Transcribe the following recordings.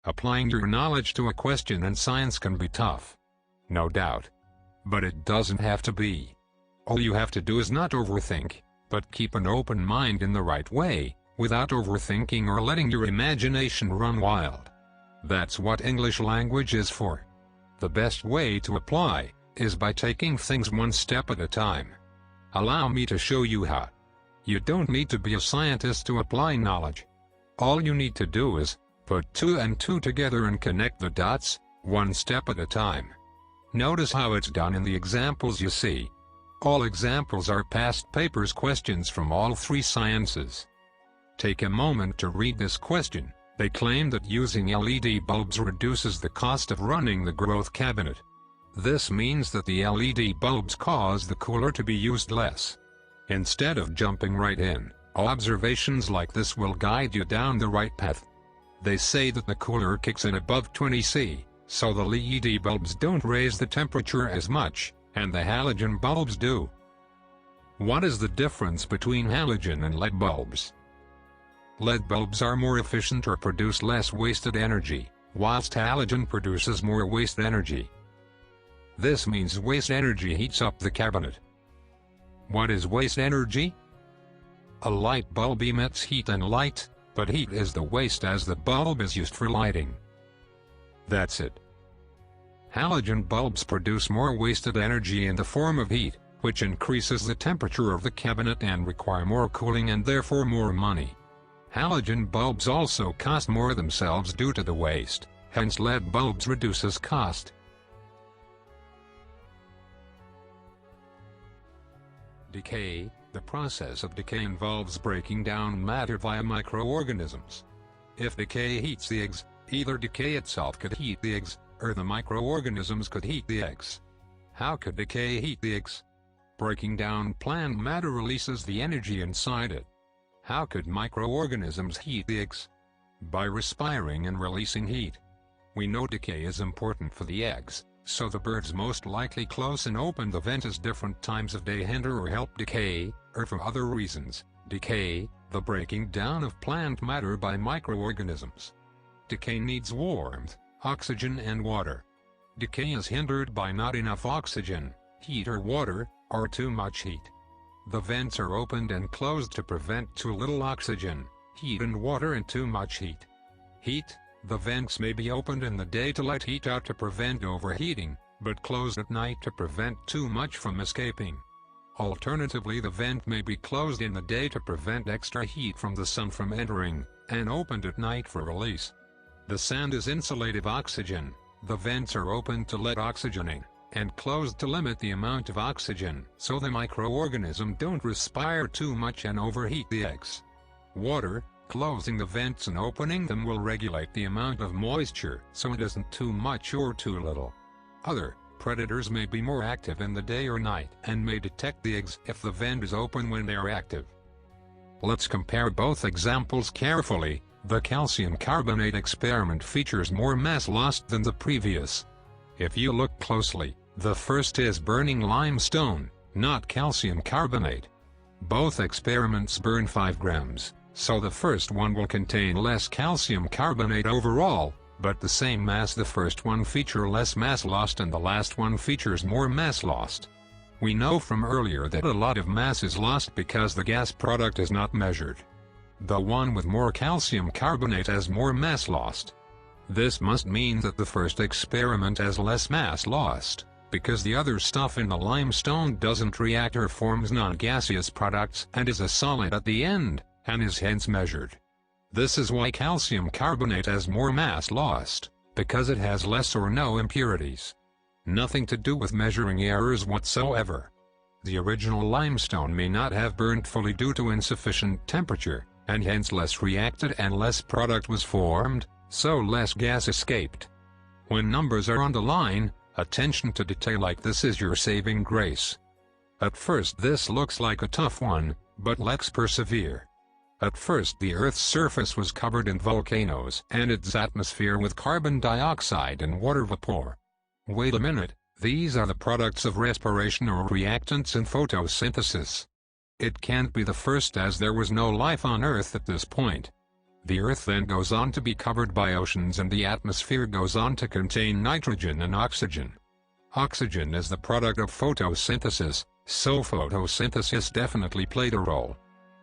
Applying your knowledge to a question in science can be tough. No doubt. But it doesn't have to be. All you have to do is not overthink, but keep an open mind in the right way, without overthinking or letting your imagination run wild. That's what English language is for. The best way to apply is by taking things one step at a time. Allow me to show you how. You don't need to be a scientist to apply knowledge. All you need to do is put 2 and 2 together and connect the dots, one step at a time. Notice how it's done in the examples you see. All examples are past papers questions from all 3 sciences. Take a moment to read this question. They claim that using LED bulbs reduces the cost of running the growth cabinet. This means that the LED bulbs cause the cooler to be used less. Instead of jumping right in, observations like this will guide you down the right path. They say that the cooler kicks in above 20 C, so the LED bulbs don't raise the temperature as much, and the halogen bulbs do. What is the difference between halogen and LED bulbs? LED bulbs are more efficient or produce less wasted energy, whilst halogen produces more waste energy. This means waste energy heats up the cabinet. What is waste energy? A light bulb emits heat and light, but heat is the waste as the bulb is used for lighting. That's it. Halogen bulbs produce more wasted energy in the form of heat, which increases the temperature of the cabinet and require more cooling and therefore more money. Halogen bulbs also cost more themselves due to the waste, hence LED bulbs reduces cost. Decay. The process of decay involves breaking down matter via microorganisms. If decay heats the eggs, either decay itself could heat the eggs, or the microorganisms could heat the eggs. How could decay heat the eggs? Breaking down plant matter releases the energy inside it. How could microorganisms heat the eggs? By respiring and releasing heat. We know decay is important for the eggs, so the birds most likely close and open the vent as different times of day hinder or help decay, or for other reasons. Decay, the breaking down of plant matter by microorganisms. Decay needs warmth, oxygen and water. Decay is hindered by not enough oxygen, heat or water, or too much heat. The vents are opened and closed to prevent too little oxygen, heat and water and too much heat. Heat. The vents may be opened in the day to let heat out to prevent overheating, but closed at night to prevent too much from escaping. Alternatively, the vent may be closed in the day to prevent extra heat from the sun from entering, and opened at night for release. The sand is insulative oxygen. The vents are opened to let oxygen in, and closed to limit the amount of oxygen, so the microorganism don't respire too much and overheat the eggs. Water. Closing the vents and opening them will regulate the amount of moisture, so it isn't too much or too little. Other predators may be more active in the day or night and may detect the eggs if the vent is open when they are active. Let's compare both examples carefully. The calcium carbonate experiment features more mass lost than the previous. If you look closely, the first is burning limestone, not calcium carbonate. Both experiments burn 5 grams. So the first one will contain less calcium carbonate overall, but the same mass. The first one feature less mass lost and the last one features more mass lost. We know from earlier that a lot of mass is lost because the gas product is not measured. The one with more calcium carbonate has more mass lost. This must mean that the first experiment has less mass lost, because the other stuff in the limestone doesn't react or forms non-gaseous products and is a solid at the end, and is hence measured. This is why calcium carbonate has more mass lost, because it has less or no impurities. Nothing to do with measuring errors whatsoever. The original limestone may not have burned fully due to insufficient temperature, and hence less reacted and less product was formed, so less gas escaped. When numbers are on the line, attention to detail like this is your saving grace. At first this looks like a tough one, but let's persevere. At first the Earth's surface was covered in volcanoes and its atmosphere with carbon dioxide and water vapor. Wait a minute, these are the products of respiration or reactants in photosynthesis. It can't be the first as there was no life on Earth at this point. The Earth then goes on to be covered by oceans, and the atmosphere goes on to contain nitrogen and oxygen. Oxygen is the product of photosynthesis, so photosynthesis definitely played a role.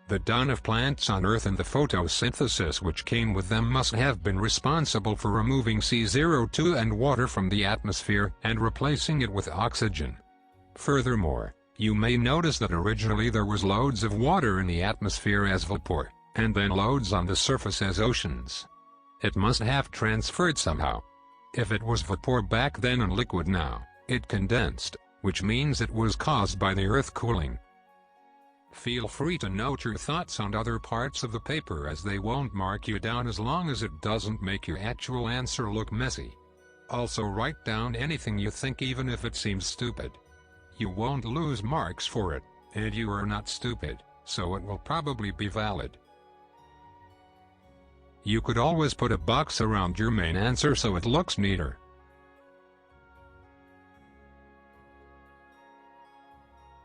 The down of plants on Earth and the photosynthesis which came with them must have been responsible for removing CO2 and water from the atmosphere and replacing it with oxygen. Furthermore, you may notice that originally there was loads of water in the atmosphere as vapor, and then loads on the surface as oceans. It must have transferred somehow. If it was vapor back then and liquid now, it condensed, which means it was caused by the Earth cooling. Feel free to note your thoughts on other parts of the paper, as they won't mark you down as long as it doesn't make your actual answer look messy. Also write down anything you think, even if it seems stupid. You won't lose marks for it, and you are not stupid, so it will probably be valid. You could always put a box around your main answer so it looks neater.